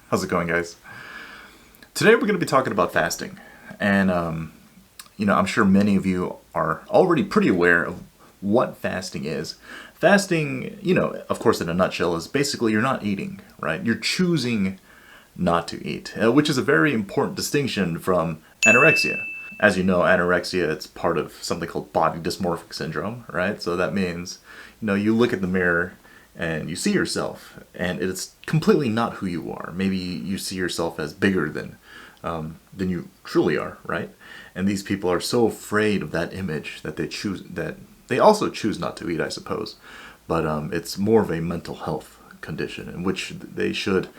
How's it going, guys? Today we're going to be talking about fasting. And, I'm sure many of you are already pretty aware of what fasting is. Fasting, of course, in a nutshell, is basically you're not eating, right? You're choosing not to eat, which is a very important distinction from anorexia. As you know, anorexia, it's part of something called body dysmorphic syndrome, right? So that means, you look at the mirror and you see yourself, and it's completely not who you are. Maybe you see yourself as bigger than you truly are, right? And these people are so afraid of that image that they also choose not to eat, I suppose. But it's more of a mental health condition in which they should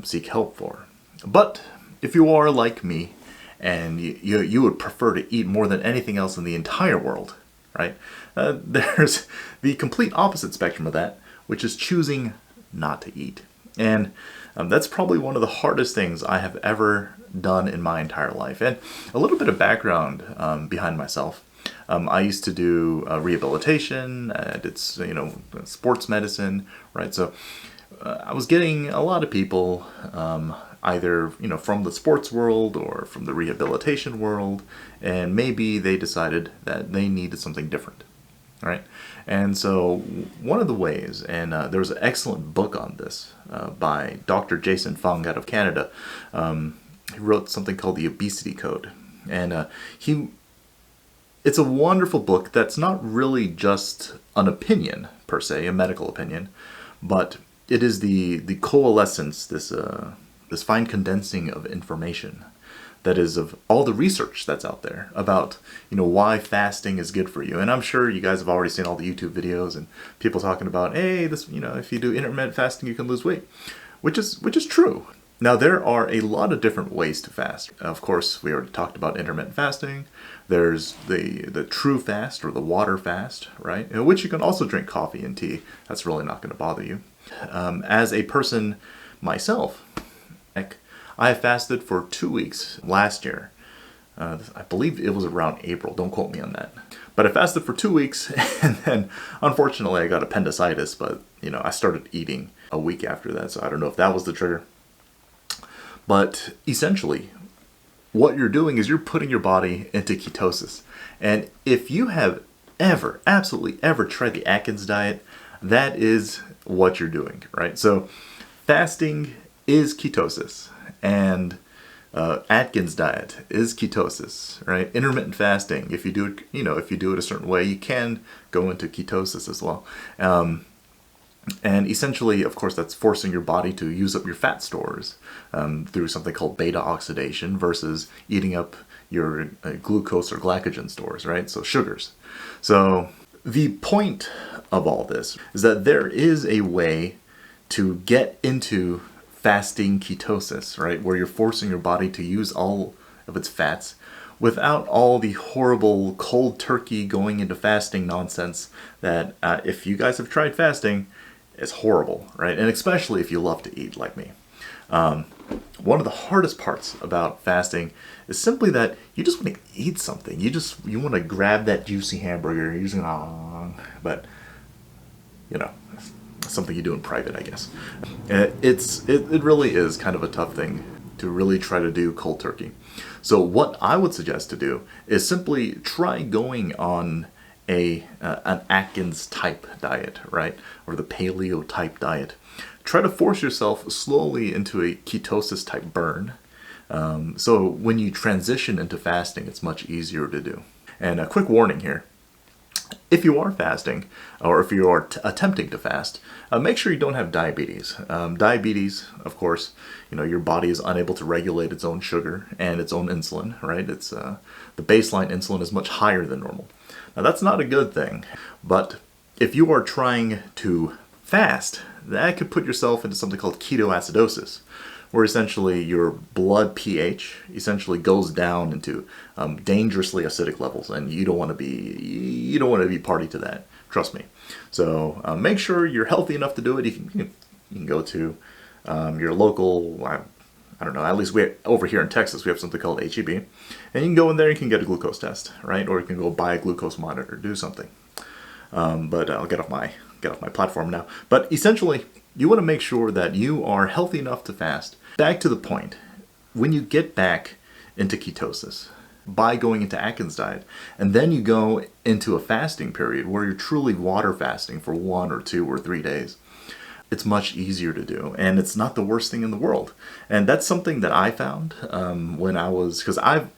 seek help for. But if you are like me, and you would prefer to eat more than anything else in the entire world, right? There's the complete opposite spectrum of that, which is choosing not to eat. And that's probably one of the hardest things I have ever done in my entire life. And a little bit of background behind myself. I used to do rehabilitation. I did, sports medicine, right? So I was getting a lot of people, either from the sports world or from the rehabilitation world, and maybe they decided that they needed something different, right? And so one of the ways, and there was an excellent book on this by Dr. Jason Fung out of Canada. He wrote something called the Obesity Code, and it's a wonderful book that's not really just an opinion per se, a medical opinion, but it is the coalescence, this fine condensing of information that is of all the research that's out there about why fasting is good for you. And I'm sure you guys have already seen all the YouTube videos and people talking about, hey, this if you do intermittent fasting you can lose weight, which is true. Now there are a lot of different ways to fast. Of course, we already talked about intermittent fasting. There's the true fast, or the water fast, right? In which you can also drink coffee and tea. That's really not going to bother you. As a person myself, I have fasted for 2 weeks last year. I believe it was around April. Don't quote me on that. But I fasted for 2 weeks, and then unfortunately I got appendicitis. But I started eating a week after that, so I don't know if that was the trigger. But essentially, what you're doing is you're putting your body into ketosis. And if you have absolutely ever tried the Atkins diet, that is what you're doing, right? So fasting is ketosis, and Atkins diet is ketosis, right? Intermittent fasting, if you do it, if you do it a certain way, you can go into ketosis as well. And essentially, of course, that's forcing your body to use up your fat stores through something called beta oxidation versus eating up your glucose or glycogen stores, right? So sugars. So the point of all this is that there is a way to get into fasting ketosis, right? Where you're forcing your body to use all of its fats without all the horrible cold turkey going into fasting nonsense that if you guys have tried fasting, is horrible, right? And especially if you love to eat like me. One of the hardest parts about fasting is simply that you just want to eat something. You want to grab that juicy hamburger. You're just gonna, but something you do in private, I guess. It really is kind of a tough thing to really try to do cold turkey. So what I would suggest to do is simply try going on an Atkins type diet, right? Or the paleo type diet. Try to force yourself slowly into a ketosis type burn. So when you transition into fasting, it's much easier to do. And a quick warning here. If you are fasting, or if you are attempting to fast, make sure you don't have diabetes. Diabetes, of course, your body is unable to regulate its own sugar and its own insulin, right? It's the baseline insulin is much higher than normal. Now that's not a good thing, but if you are trying to fast, that could put yourself into something called ketoacidosis, where essentially your blood pH essentially goes down into dangerously acidic levels, and you don't want to be party to that. Trust me. So make sure you're healthy enough to do it. You can go to your local. I don't know. At least over here in Texas, we have something called HEB, and you can go in there. You can get a glucose test, right? Or you can go buy a glucose monitor, do something. But I'll get off my platform now. But essentially, you want to make sure that you are healthy enough to fast. Back to the point, when you get back into ketosis by going into Atkins diet, and then you go into a fasting period where you're truly water fasting for 1 or 2 or 3 days, it's much easier to do, and it's not the worst thing in the world. And that's something that I found when I was, because I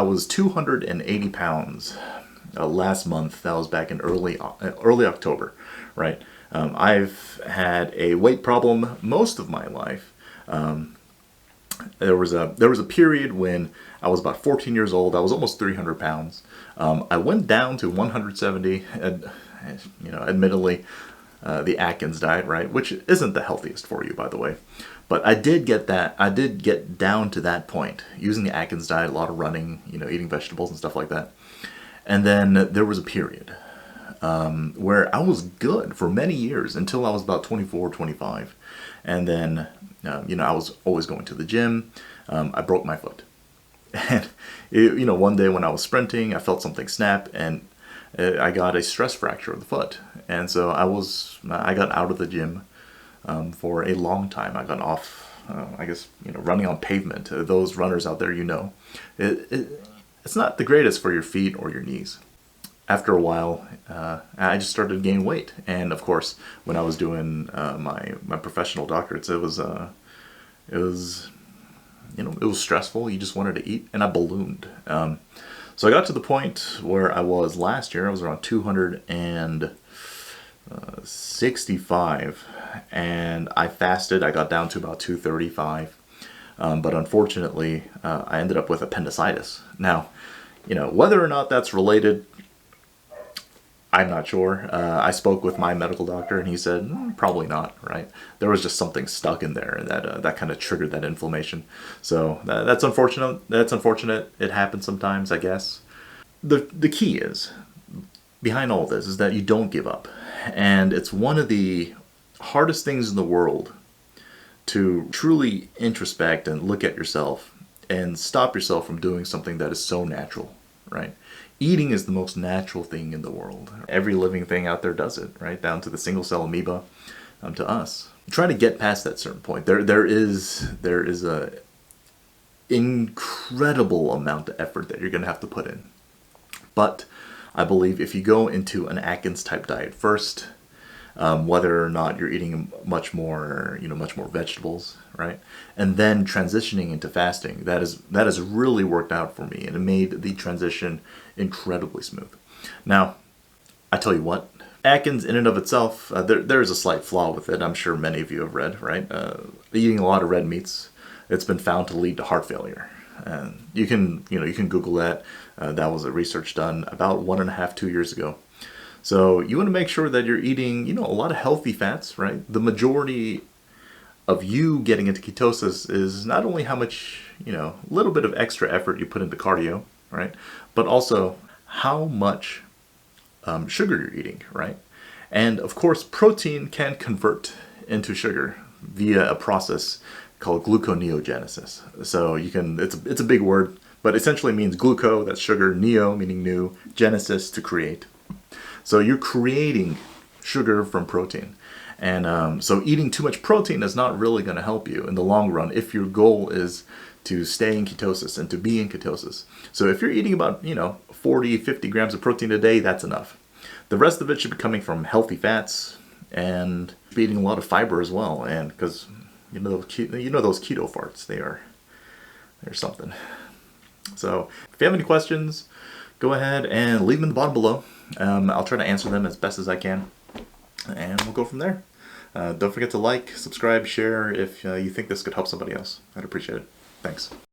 was 280 pounds last month. That was back in early October, right? I've had a weight problem most of my life. There was a period when I was about 14 years old. I was almost 300 pounds. I went down to 170, and admittedly, the Atkins diet, right, which isn't the healthiest for you, by the way. But I did get down to that point using the Atkins diet, a lot of running, eating vegetables and stuff like that. And then there was a period where I was good for many years until I was about 24, 25. And then, I was always going to the gym. I broke my foot. And, one day when I was sprinting, I felt something snap, and I got a stress fracture of the foot. And so I got out of the gym for a long time. I got off, running on pavement. Those runners out there, it's not the greatest for your feet or your knees. After a while, I just started to gain weight. And of course, when I was doing my professional doctorates, it was stressful. You just wanted to eat, and I ballooned. So I got to the point where I was last year. I was around 265, and I fasted. I got down to about 235. But unfortunately, I ended up with appendicitis. Now, whether or not that's related, I'm not sure. I spoke with my medical doctor, and he said, probably not, right? There was just something stuck in there that kind of triggered that inflammation. So that's unfortunate. That's unfortunate. It happens sometimes, I guess. The key is, behind all this, is that you don't give up. And it's one of the hardest things in the world to truly introspect and look at yourself and stop yourself from doing something that is so natural, right? Eating is the most natural thing in the world. Every living thing out there does it, right? Down to the single cell amoeba, to us. Trying to get past that certain point. There is a incredible amount of effort that you're going to have to put in. But I believe if you go into an Atkins type diet first, whether or not you're eating much more vegetables, right? And then transitioning into fasting, that has really worked out for me, and it made the transition incredibly smooth. Now, I tell you what, Atkins in and of itself, there is a slight flaw with it. I'm sure many of you have read, right? Eating a lot of red meats, it's been found to lead to heart failure. And you can Google that. That was a research done about 1.5-2 years ago. So you want to make sure that you're eating, a lot of healthy fats, right? The majority of you getting into ketosis is not only how much, little bit of extra effort you put into cardio, right? But also how much sugar you're eating, right? And of course, protein can convert into sugar via a process called gluconeogenesis. So it's a big word, but essentially means gluco, that's sugar, neo meaning new, genesis, to create. So you're creating sugar from protein. And so eating too much protein is not really going to help you in the long run if your goal is to stay in ketosis and to be in ketosis. So if you're eating about, 40, 50 grams of protein a day, that's enough. The rest of it should be coming from healthy fats and eating a lot of fiber as well. And because, those keto farts, they're something. So if you have any questions, go ahead and leave them in the bottom below. I'll try to answer them as best as I can, and we'll go from there. Don't forget to like, subscribe, share if you think this could help somebody else. I'd appreciate it. Thanks.